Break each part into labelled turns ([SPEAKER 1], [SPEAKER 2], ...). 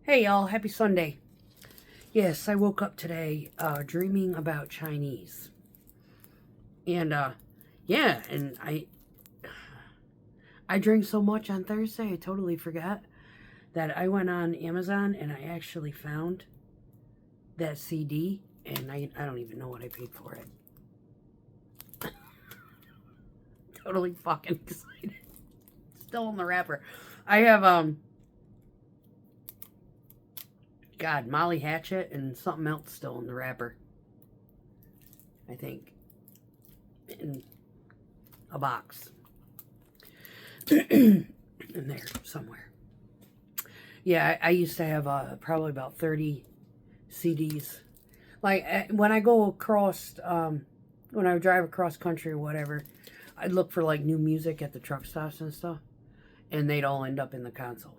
[SPEAKER 1] Hey y'all, happy Sunday. Yes, I woke up today dreaming about Chinese. And yeah, and I drank so much on Thursday, I totally forgot that I went on Amazon and I actually found that CD, and I don't even know what I paid for it. Totally fucking excited. Still in the wrapper. I have God, Molly Hatchet and something else still in the wrapper. I think. In a box. In there somewhere. Yeah, I used to have probably about 30 CDs. Like, when I go across, when I drive across country or whatever, I'd look for, like, new music at the truck stops and stuff. And they'd all end up in the console.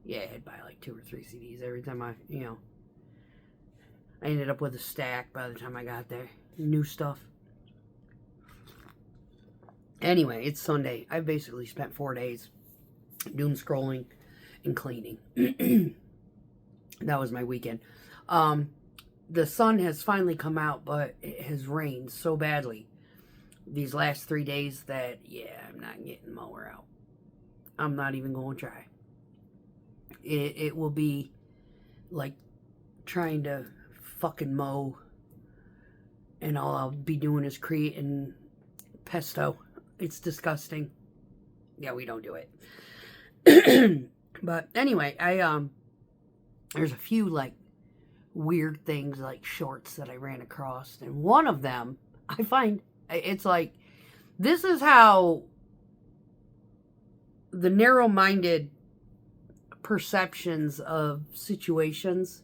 [SPEAKER 1] Yeah, I'd buy like 2 or 3 CDs every time I ended up with a stack by the time I got there. New stuff. Anyway, it's Sunday. I basically spent 4 days doom scrolling and cleaning. That was my weekend. The sun has finally come out, but it has rained so badly these last 3 days that, yeah, I'm not getting the mower out. I'm not even going to try. It will be like trying to fucking mow, and all I'll be doing is creating pesto. It's disgusting. Yeah, we don't do it. But anyway, there's a few like weird things like shorts that I ran across, and one of them I find it's like, this is how the narrow-minded perceptions of situations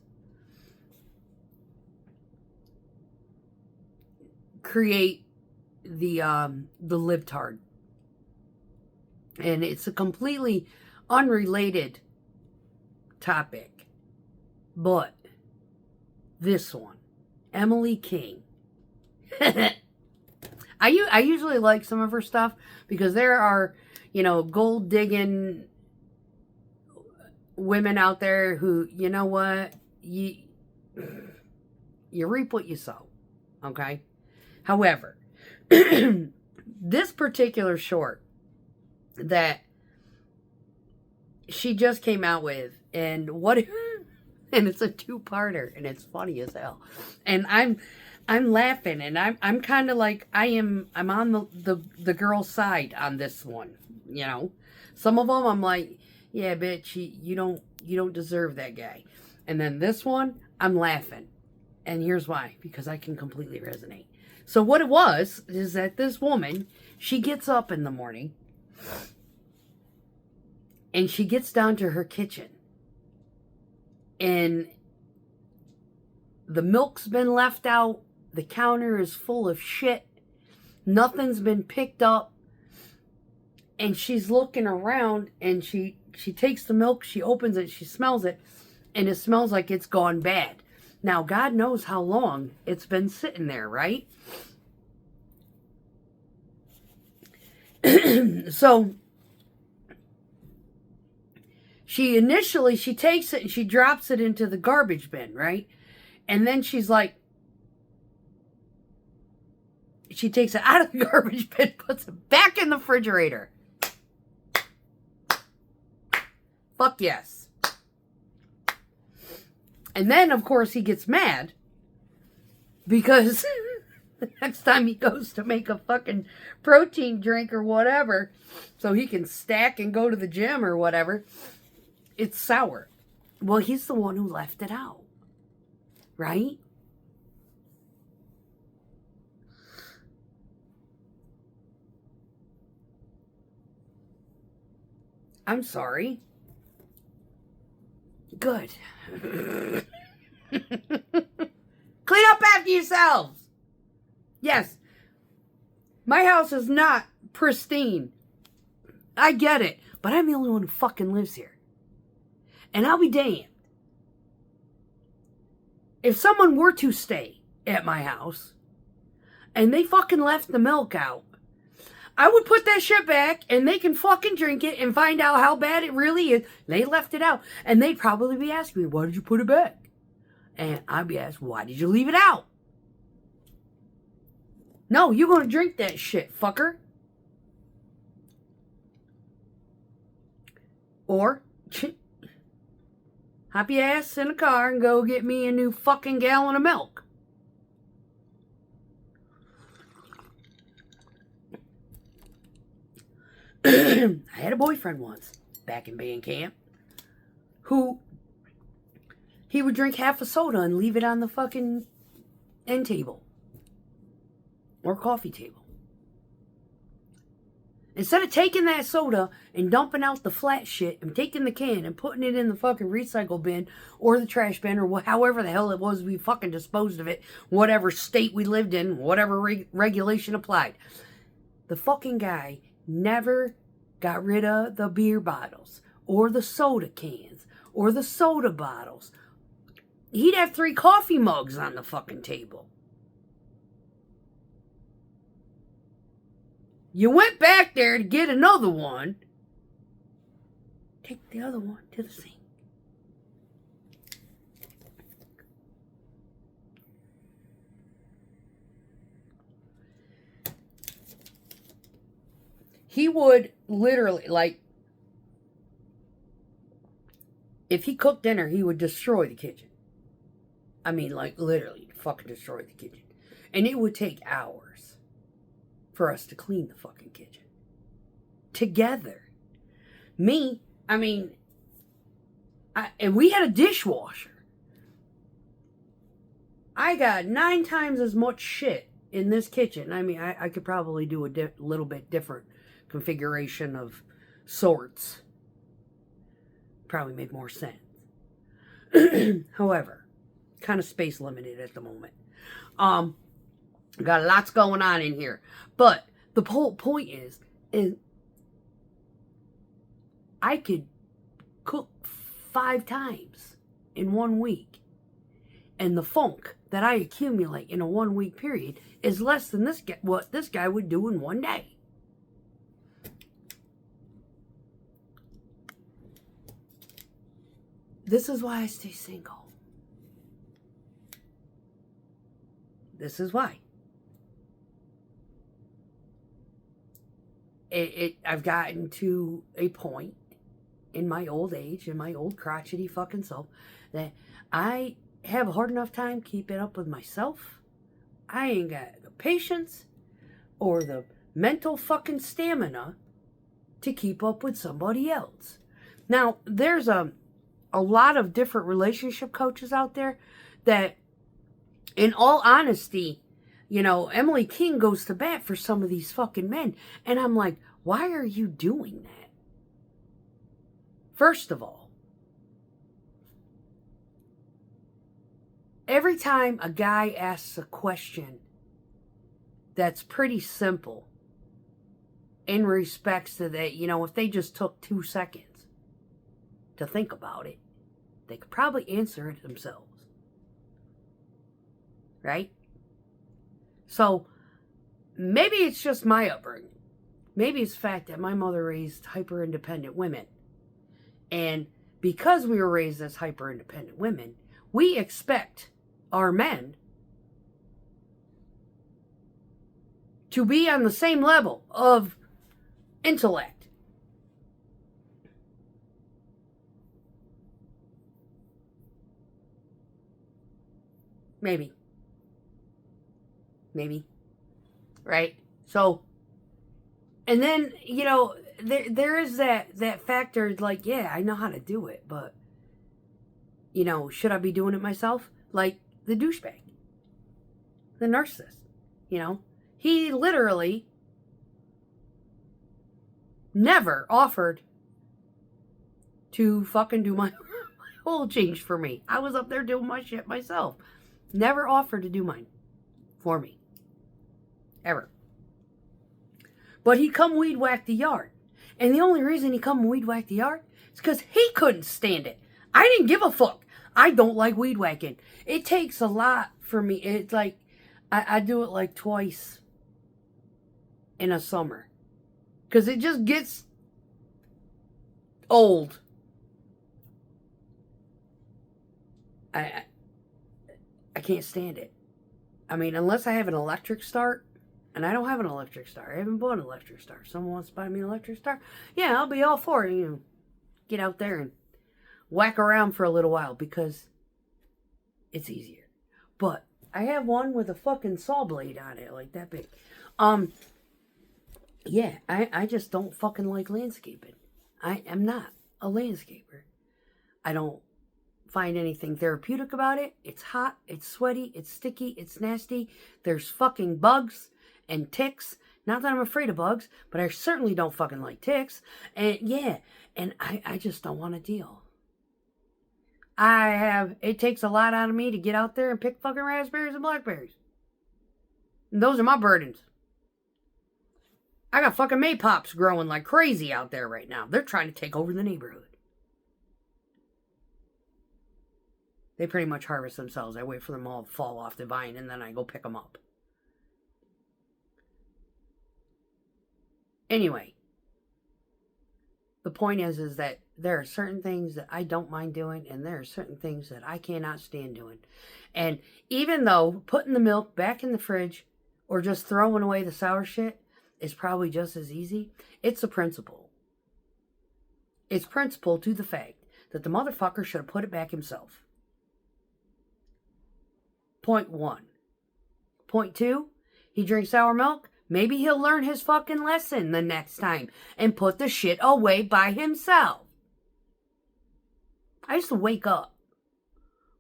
[SPEAKER 1] create the libtard. And it's a completely unrelated topic, but this one, Emily King. I usually like some of her stuff because there are, gold digging women out there who, you know what, you reap what you sow, okay? However, this particular short that she just came out with, and it's a 2-parter, and it's funny as hell, and I'm laughing, and I'm kind of like, I'm on the girl's side on this one, Some of them I'm like, yeah, bitch, you don't deserve that guy. And then this one, I'm laughing. And here's why. Because I can completely resonate. So what it was is that this woman, she gets up in the morning and she gets down to her kitchen. And the milk's been left out. The counter is full of shit. Nothing's been picked up. And she's looking around, and she takes the milk, she opens it, she smells it, and it smells like it's gone bad. Now, God knows how long it's been sitting there, right? So, she takes it and she drops it into the garbage bin, right? And then she's like, she takes it out of the garbage bin, puts it back in the refrigerator. Fuck yes. And then, of course, he gets mad because the next time he goes to make a fucking protein drink or whatever so he can stack and go to the gym or whatever, it's sour. Well, he's the one who left it out, right? I'm sorry. Good. Clean up after yourselves. Yes. My house is not pristine. I get it. But I'm the only one who fucking lives here. And I'll be damned. If someone were to stay at my house and they fucking left the milk out, I would put that shit back and they can fucking drink it and find out how bad it really is. They left it out. And they'd probably be asking me, why did you put it back? And I'd be asked, why did you leave it out? No, you're going to drink that shit, fucker. Or, hop your ass in a car and go get me a new fucking gallon of milk. I had a boyfriend once, back in band camp, who he would drink half a soda and leave it on the fucking end table. Or coffee table. Instead of taking that soda and dumping out the flat shit and taking the can and putting it in the fucking recycle bin or the trash bin or however the hell it was we fucking disposed of it, whatever state we lived in, whatever regulation applied. The fucking guy never got rid of the beer bottles or the soda cans or the soda bottles. He'd have 3 coffee mugs on the fucking table. You went back there to get another one. Take the other one to the sink. He would literally, like, if he cooked dinner, he would destroy the kitchen. I mean, like, literally, fucking destroy the kitchen. And it would take hours for us to clean the fucking kitchen. Together. Me, I mean, and we had a dishwasher. I got 9 times as much shit in this kitchen. I mean, I could probably do a little bit different configuration of sorts. Probably make more sense. However, kind of space limited at the moment. Got lots going on in here. But the whole point is I could cook 5 times in 1 week. And the funk that I accumulate in a 1 week period is less than what this guy would do in 1 day. This is why I stay single. This is why. I've gotten to a point in my old age, in my old crotchety fucking self, that I have a hard enough time keeping up with myself. I ain't got the patience or the mental fucking stamina to keep up with somebody else. Now, there's a lot of different relationship coaches out there that, in all honesty, you know, Emily King goes to bat for some of these fucking men. And I'm like, why are you doing that? First of all, every time a guy asks a question that's pretty simple in respects to that, you know, if they just took 2 seconds to think about it, they could probably answer it themselves. Right? So, maybe it's just my upbringing. Maybe it's the fact that my mother raised hyper-independent women. And because we were raised as hyper-independent women, we expect our men to be on the same level of intellect. Maybe. Right? So, and then, you know, there is that factor, like, yeah, I know how to do it, but, you know, should I be doing it myself? Like the douchebag. The narcissist. You know? He literally never offered to fucking do my oil change for me. I was up there doing my shit myself. Never offered to do mine for me. Ever. But he come weed whack the yard. And the only reason he come weed whack the yard is because he couldn't stand it. I didn't give a fuck. I don't like weed whacking. It takes a lot for me. It's like, I do it like twice in a summer. Because it just gets old. I can't stand it. I mean, unless I have an electric start, and I don't have an electric start. I haven't bought an electric start. Someone wants to buy me an electric start? Yeah, I'll be all for it. You know, get out there and whack around for a little while because it's easier. But I have one with a fucking saw blade on it, like that big. Yeah, I just don't fucking like landscaping. I am not a landscaper. I don't find anything therapeutic about it. It's hot, it's sweaty, it's sticky, it's nasty. There's fucking bugs and ticks. Not that I'm afraid of bugs, but I certainly don't fucking like ticks. And yeah, and I just don't want to deal. It takes a lot out of me to get out there and pick fucking raspberries and blackberries. And those are my burdens. I got fucking maypops growing like crazy out there right now. They're trying to take over the neighborhood. They pretty much harvest themselves. I wait for them all to fall off the vine and then I go pick them up. Anyway, the point is that there are certain things that I don't mind doing and there are certain things that I cannot stand doing. And even though putting the milk back in the fridge or just throwing away the sour shit is probably just as easy, it's a principle. It's principle to the fact that the motherfucker should have put it back himself. Point 1. Point 2, he drinks sour milk. Maybe he'll learn his fucking lesson the next time and put the shit away by himself. I used to wake up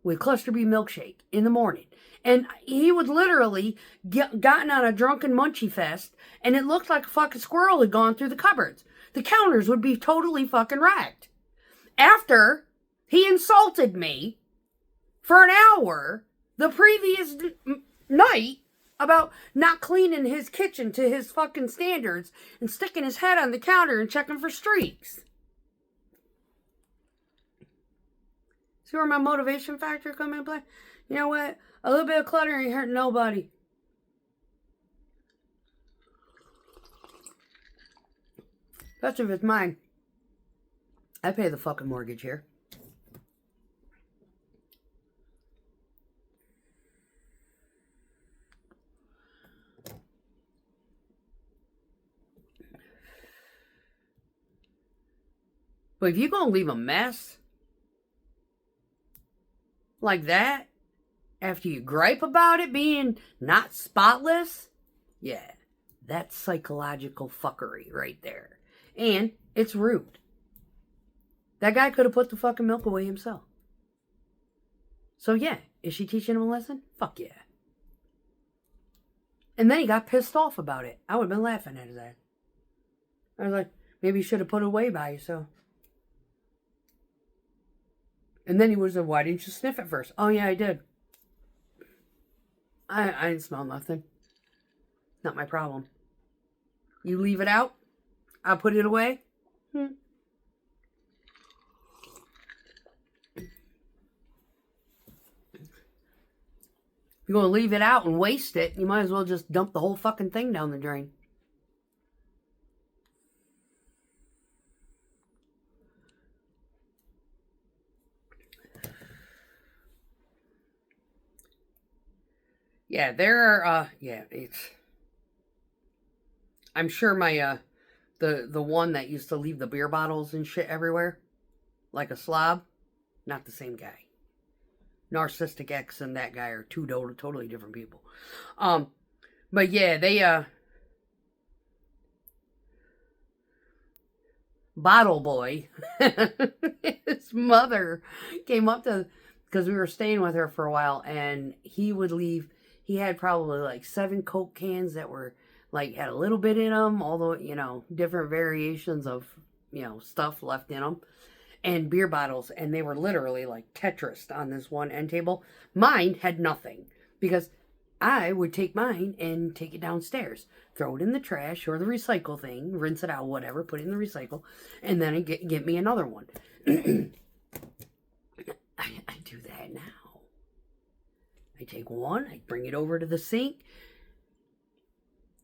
[SPEAKER 1] with cluster bee milkshake in the morning. And he would literally gotten on a drunken munchie fest and it looked like a fucking squirrel had gone through the cupboards. The counters would be totally fucking wrecked. After he insulted me for an hour the previous night about not cleaning his kitchen to his fucking standards and sticking his head on the counter and checking for streaks. See where my motivation factor come into play? You know what? A little bit of clutter ain't hurting nobody. Especially if it's mine. I pay the fucking mortgage here. But if you're going to leave a mess like that, after you gripe about it being not spotless, yeah, that's psychological fuckery right there. And it's rude. That guy could have put the fucking milk away himself. So yeah, is she teaching him a lesson? Fuck yeah. And then he got pissed off about it. I would have been laughing at his ass. I was like, maybe you should have put it away by yourself. And then he was like, why didn't you sniff it first? Oh yeah, I did. I didn't smell nothing. Not my problem. You leave it out, I'll put it away. You're going to leave it out and waste it, you might as well just dump the whole fucking thing down the drain. Yeah, there are, I'm sure my, the one that used to leave the beer bottles and shit everywhere, like a slob, not the same guy. Narcissistic X and that guy are two totally different people. But yeah, they, Bottle Boy, his mother came up to, because we were staying with her for a while, and he would leave. He had probably like 7 Coke cans that were like had a little bit in them, although different variations of stuff left in them, and beer bottles, and they were literally like Tetris on this one end table. Mine had nothing because I would take mine and take it downstairs, throw it in the trash or the recycle thing, rinse it out, whatever, put it in the recycle, and then get me another one. I do that now. I take one, I bring it over to the sink,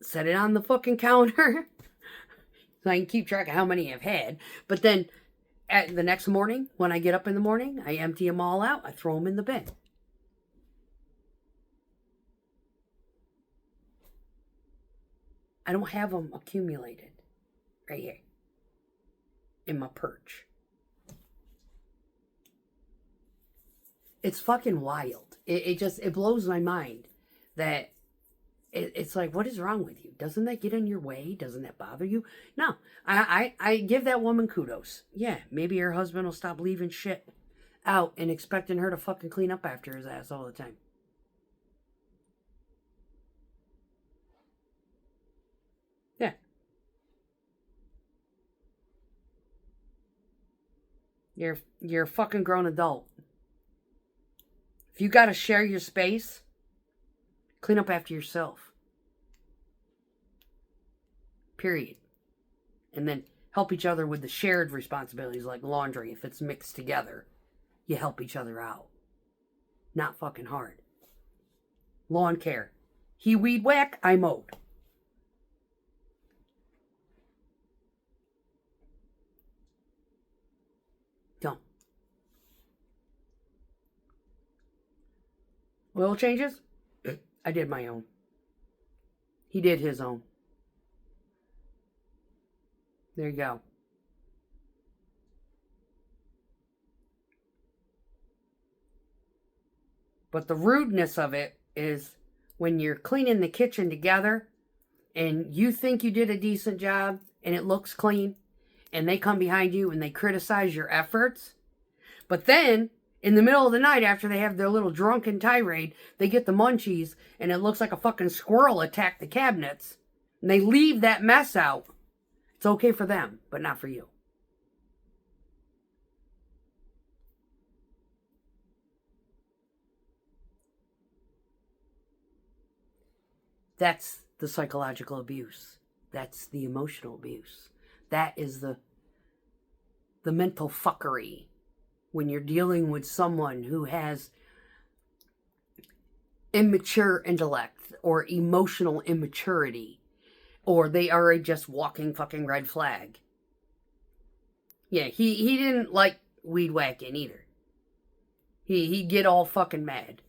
[SPEAKER 1] set it on the fucking counter. So I can keep track of how many I've had. But then at the next morning, when I get up in the morning, I empty them all out. I throw them in the bin. I don't have them accumulated right here in my perch. It's fucking wild. It blows my mind that it's like, what is wrong with you? Doesn't that get in your way? Doesn't that bother you? No, I give that woman kudos. Yeah, maybe her husband will stop leaving shit out and expecting her to fucking clean up after his ass all the time. Yeah. You're a fucking grown adult. If you gotta share your space, clean up after yourself. Period. And then help each other with the shared responsibilities like laundry. If it's mixed together, you help each other out. Not fucking hard. Lawn care. He weed whack, I mowed. Don't. Oil changes? I did my own. He did his own. There you go. But the rudeness of it is when you're cleaning the kitchen together and you think you did a decent job and it looks clean and they come behind you and they criticize your efforts. But then in the middle of the night after they have their little drunken tirade, they get the munchies and it looks like a fucking squirrel attacked the cabinets and they leave that mess out. It's okay for them, but not for you. That's the psychological abuse. That's the emotional abuse. That is the mental fuckery when you're dealing with someone who has immature intellect or emotional immaturity, or they are a just walking fucking red flag. Yeah, he didn't like weed whacking either. He'd get all fucking mad.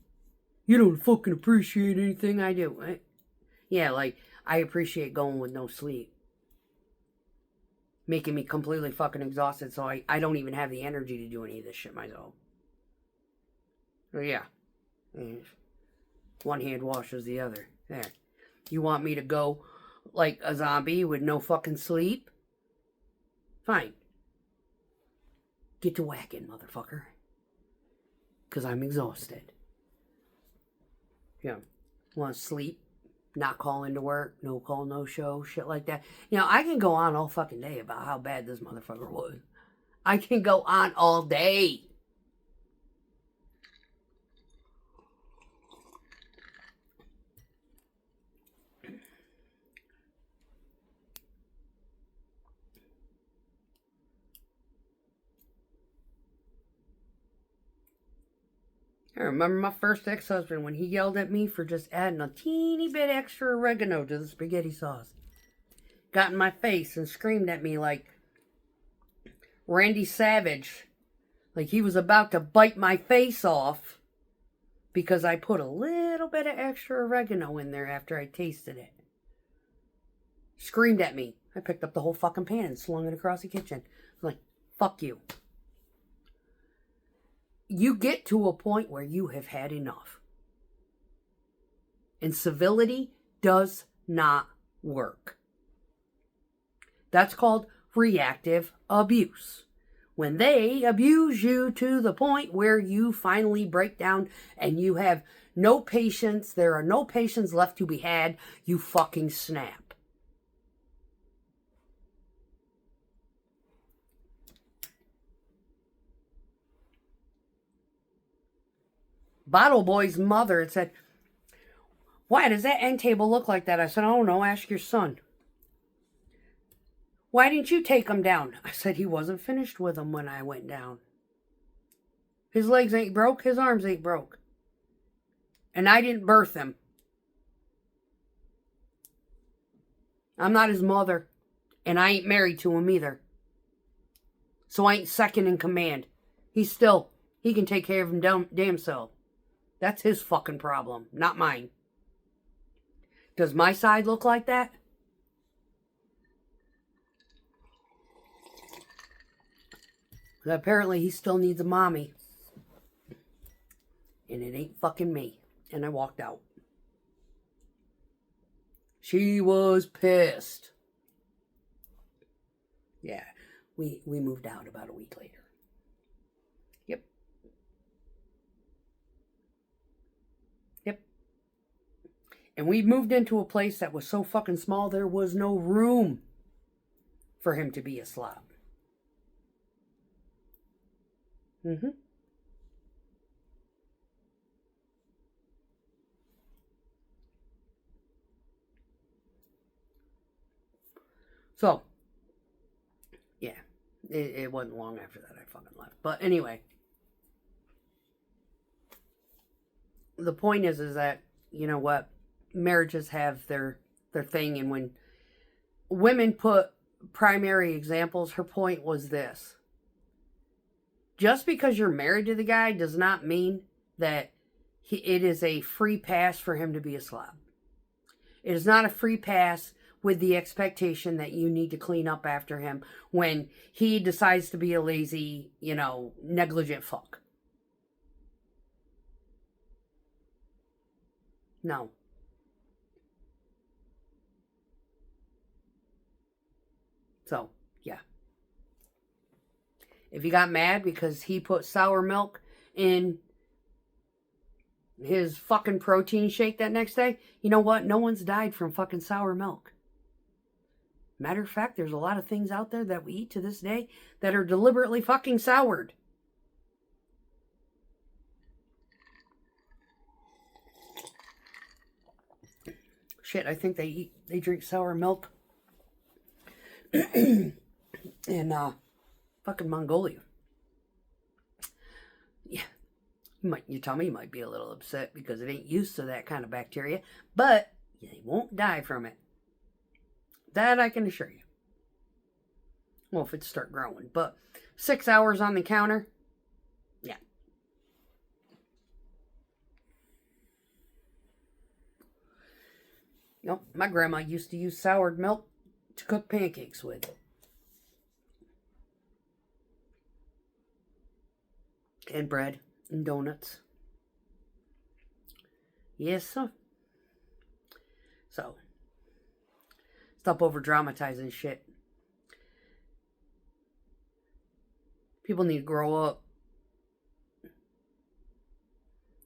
[SPEAKER 1] You don't fucking appreciate anything I do. Right? Yeah, like, I appreciate going with no sleep. Making me completely fucking exhausted so I don't even have the energy to do any of this shit myself. So yeah. One hand washes the other. There. You want me to go like a zombie with no fucking sleep? Fine. Get to whacking, motherfucker. Because I'm exhausted. Yeah. Want to sleep? Not call into work, no call, no show, shit like that. You know, I can go on all fucking day about how bad this motherfucker was. I can go on all day. I remember my first ex-husband when he yelled at me for just adding a teeny bit extra oregano to the spaghetti sauce. Got in my face and screamed at me like Randy Savage. Like he was about to bite my face off because I put a little bit of extra oregano in there after I tasted it. Screamed at me. I picked up the whole fucking pan and slung it across the kitchen. I was like, fuck you. You get to a point where you have had enough. And civility does not work. That's called reactive abuse. When they abuse you to the point where you finally break down and you have no patience, there are no patience left to be had, you fucking snap. Bottle Boy's mother had said, why does that end table look like that? I said, oh no, ask your son. Why didn't you take him down? I said, he wasn't finished with him when I went down. His legs ain't broke, his arms ain't broke. And I didn't birth him. I'm not his mother. And I ain't married to him either. So I ain't second in command. He can take care of him damn self. That's his fucking problem, not mine. Does my side look like that? Apparently he still needs a mommy. And it ain't fucking me. And I walked out. She was pissed. Yeah, we moved out about a week later. Yep. Yep. And we moved into a place that was so fucking small, there was no room for him to be a slob. Mm-hmm. So, yeah, it wasn't long after that I fucking left. But anyway, the point is that, you know what, marriages have their thing, and when women put primary examples, her point was this: just because you're married to the guy does not mean that it is a free pass for him to be a slob. It is not a free pass with the expectation that you need to clean up after him when he decides to be a lazy, negligent fuck. No. So, yeah. If you got mad because he put sour milk in his fucking protein shake that next day, you know what? No one's died from fucking sour milk. Matter of fact, there's a lot of things out there that we eat to this day that are deliberately fucking soured. Shit, I think they drink sour milk in fucking Mongolia. Yeah, your tummy might be a little upset because it ain't used to that kind of bacteria, but you won't die from it. That I can assure you. Well, if it start growing. But 6 hours on the counter, yeah. Nope, my grandma used to use soured milk to cook pancakes with. And bread and donuts. Yes, sir. So, stop over dramatizing shit. People need to grow up.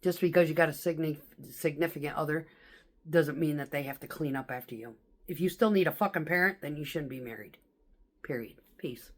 [SPEAKER 1] Just because you got a significant other doesn't mean that they have to clean up after you. If you still need a fucking parent, then you shouldn't be married. Period. Peace.